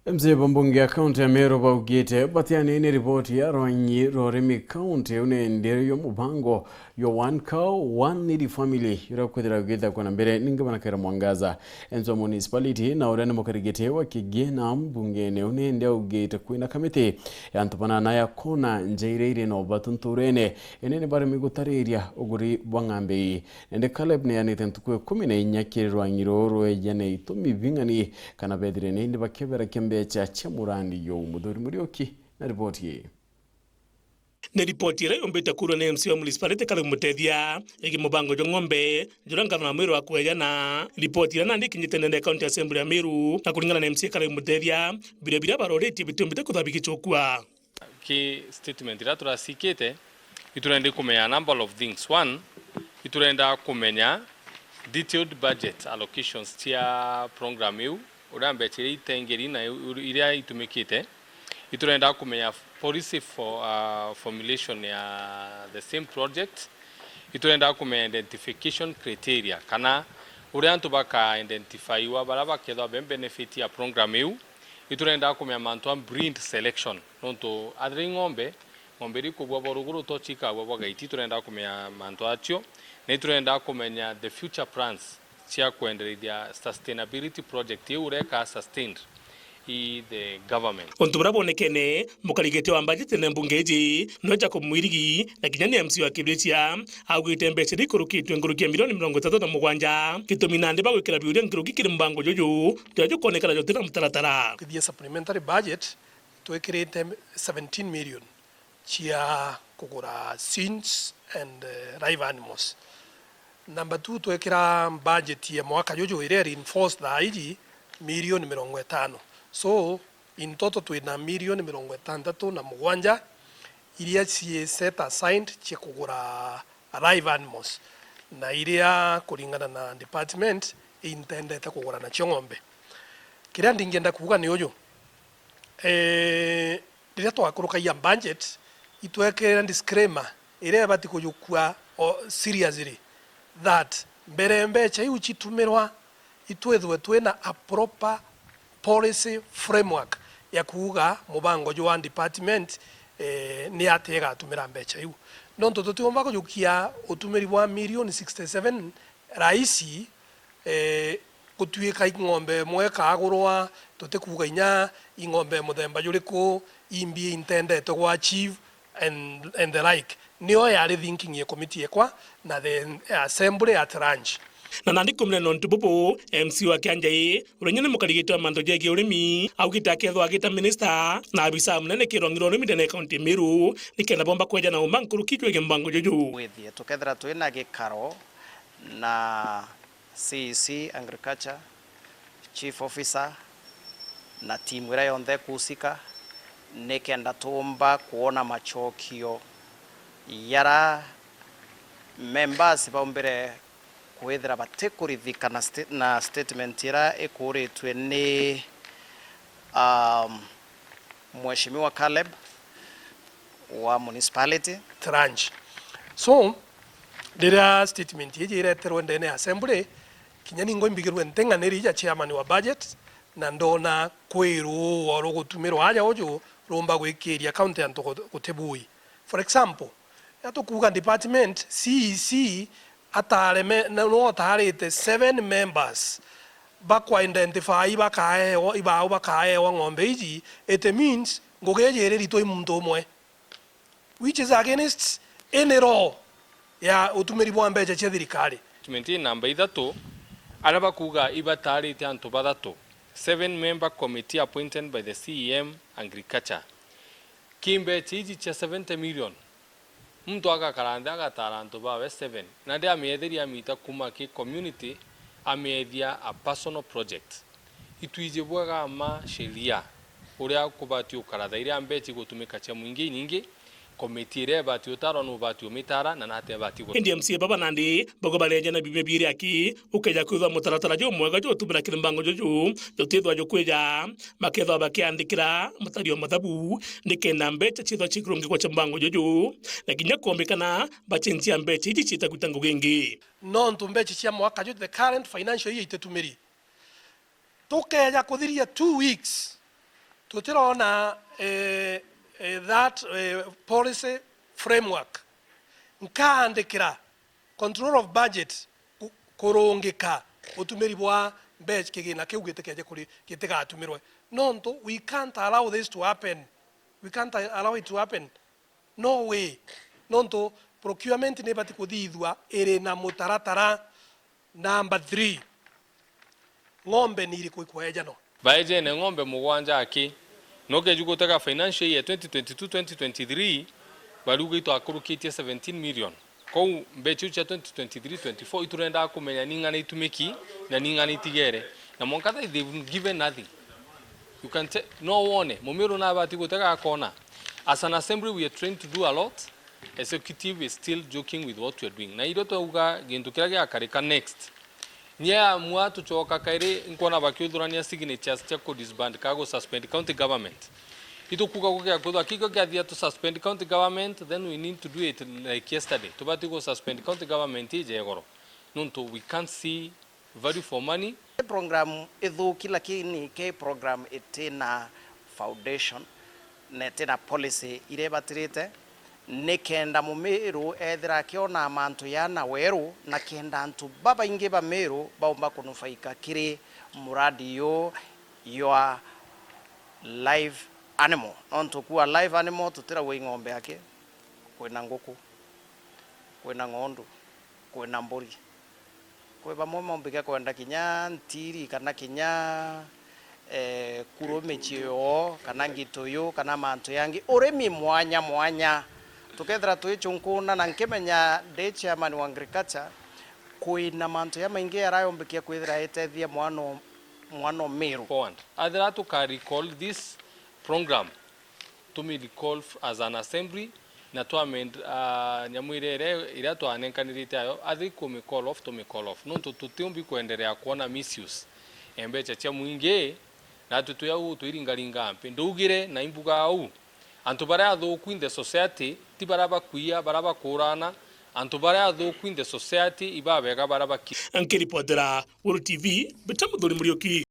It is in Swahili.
Mzee Mbunge kaunti ya Meru baugite batian'ini riboti ya rwanyi roremi kaunti unendereyo mubango yo one cow one needy family yurakwethira githa kwa mbere ningabanakera mwangaza enzo municipality na urane mukarigite wa KIGIINA mbungene unende ugite kwina kamiti yantupana na yakona njaireire no batunturene enene baremi GUTARIRIA UGURI bwang'ambe nende Caleb ne yanite NTUKU 14 kirwanyi roro yane itumi bingani kana bedire nende bakebera kembecha cha Murandi Jwa mudhuri murioki na ripoti. Na ripoti ile ombeta kuro na MC wa municipality kale mutethia igi mubango jo ng'ombe juranga na Meru akweja na ripoti ile nandi kinyitende county assembly ya Meru na kulingana na MC kale mutethia bire baroreti bitumbite kuthabiki chokwa ki statement ira turasikite iturende kumenya number of things. One, iturenda kumenya detailed budget allocations tia program yu urambe chiri tengeri na iria itumikite iturenda kumenya policy for formulation ya the same project iturenda kumenya identification criteria kana uria antu baka identify wa baraba kedwa benefit ya program yu iturenda kumenya mantu breed selection nonto adri ng'ombe ri kubwa boruguru tochika bwa gaiti turenda kumenya mantu atio na iturenda kumenya the future plans cia kuendelea sustainability project ureka sustained the government. Ontubra bonekene mukarigete wa budget na mbungeji noja kumwirigi na kinyani MC wa Kibretia augite mbese dikurukitwe ngurukia milioni 37 kituminande bagwikira biuria nguruki kiri mbango jojo jojo konekala jotira mutaratara the supplementary budget twekirite 17 million chia kugura sins and live animals. Number 2 twekira budget ya mwaka jojo ire reinforce the IG milioni 50. So in total twina milioni 67 iria ci set assigned chia kugura live animals na iria kuringana na department intended kugura na ng'ombe. Kiria ndingenda kuuga ni uyu riria twakuruka ya budget itwekera disclaimer iria bati kujukua seriously that mbecha iu chitumirwa itwethwe twina a proper policy framework ya kuuga mubango jwa department ni atega tumira mbecha iu nonto tutigomba kujukia utumiri wa milioni 67 raisi kutuika ng'ombe mweka agurwa tutikuga inya ing'ombe muthemba juriku imbi intended to achieve and the like niyo yari thinking ya committee ekwa na the assembly at range na nandi kumne non tububu MC wa Kianjai urenyene mukarigitwa mando jege urimi augita kethwa agita minister na abisa munene kirongiro urimi dene county Meru nikenda bomba kweja na umankuru kitwege mbango jojo withie tukethra twina gikaro na CEC agriculture chief officer na timu ira yonthe kusika nikenda tumba kuona machokio yara members baumbere kwethera batekurithika na statement ira ikuritwe ni Mheshimiwa Caleb wa municipality tranche. So dira statement yeje ireterwe ndene assembly kinyani ngo mbigirwe ntenganiri ya chairman wa budget na ndona kwiru waro gutumirwa aja ojo romba gwikiria county anto gutebui. For example yatukuga department CEC atareme no atarete 7 members bakwa identify bakae ibao bakae wa ng'ombe iji it means ngogeje rito imuntu umwe which is against any law ya utumiri bwa mbecha cia thirikari. Tumenti namba 3 araba kuga ibatarite antu bathatu 7 member committee appointed by the CEM agriculture kimbe chiji cha 70 million mtu akakaranda agataranto bawe 7 na ndia ametheria mita kuma ki community ameethia a personal project itwije bwaga ma sheria uria kubati ukaratha iria mbechi gutumika cha mwingi nyingi committee re bati utaro no bati umitara na nate bati go NDMC baba nandi bogo balenja na bibe biri aki ukeja kuthwa mutaratara jo mwega jo tumira kirimbango jojo tutithwa jo kweja makethwa bakiandikira mutario mathabu nikenda mbecha chithwa chikurungi kwa chambango jojo na kinya kuombekana bachenjia mbecha iji chita gutango gengi non mbecha cia mwaka jo the current financial year itetumiri tukeja kuthiria 2 weeks tutirona that policy framework nkaandikira control of budget kurungika utumiri bwa mbeca kigina kiu gitekeje kuri gitigatumirwe nonto we can't allow this to happen. We can't allow it to happen. No way. Nonto procurement ne bati kuthithwa iri na mutaratara number 3 ng'ombe ni iri kuikweja no baeje ne ng'ombe mugwanja aki noke jugotaka financial year 2022-2023 BARIUGA ito akurukitie 17 million kou mbechu cha 2023-24 iturenda kumenya ningana itumiki na ningana itigere na monkata they've given nothing. You can no one momero na bati gotaka kona. As an assembly we are trained to do a lot. Executive is still joking with what we are doing na iroto uga gintu kirage akarika next nya mwa tuchoka kaire nkona bakiudurania signatures chako disband kago suspend county government ito kuka kuka kudo akiko gadia to suspend county government, then we need to do it like yesterday to bati go suspend county government ije goro nonto we can't see value for money. Program idhu kila kini ke program itina foundation netina policy ire batirite nekenda mumeru ethira kiona mantu yana weru na kenda antu baba inge ba meru baumba kunufaika kiri muradi yo your live animal onto kuwa live animal tutira we ng'ombe yake kwena nguku kwena ng'ondu kwena mburi kwe ba momo mbike kwenda kinya ntiri kana kinya kuromechio kana ngitoyo kana mantu yangi uremi mwanya tukethira tuichunkuna na nkimenya de chairman wa agriculture kuina mantu ya maingi arayombikia kwithira etethia mwano meru point athira to recall this program to me recall as an assembly na to amend nyamwirere ira to anenkanirite ayo athi ku me call off no to tutumbi kuendelea kuona misuse embecha cha mwingi na tutuya u tuiringaringa mpe ndugire na imbuga au antu bara athuku in the society ti baraba kuia baraba kurana antu bara athuku in the society ibabega baraba ankiripotera World TV betamuthuri Murioki.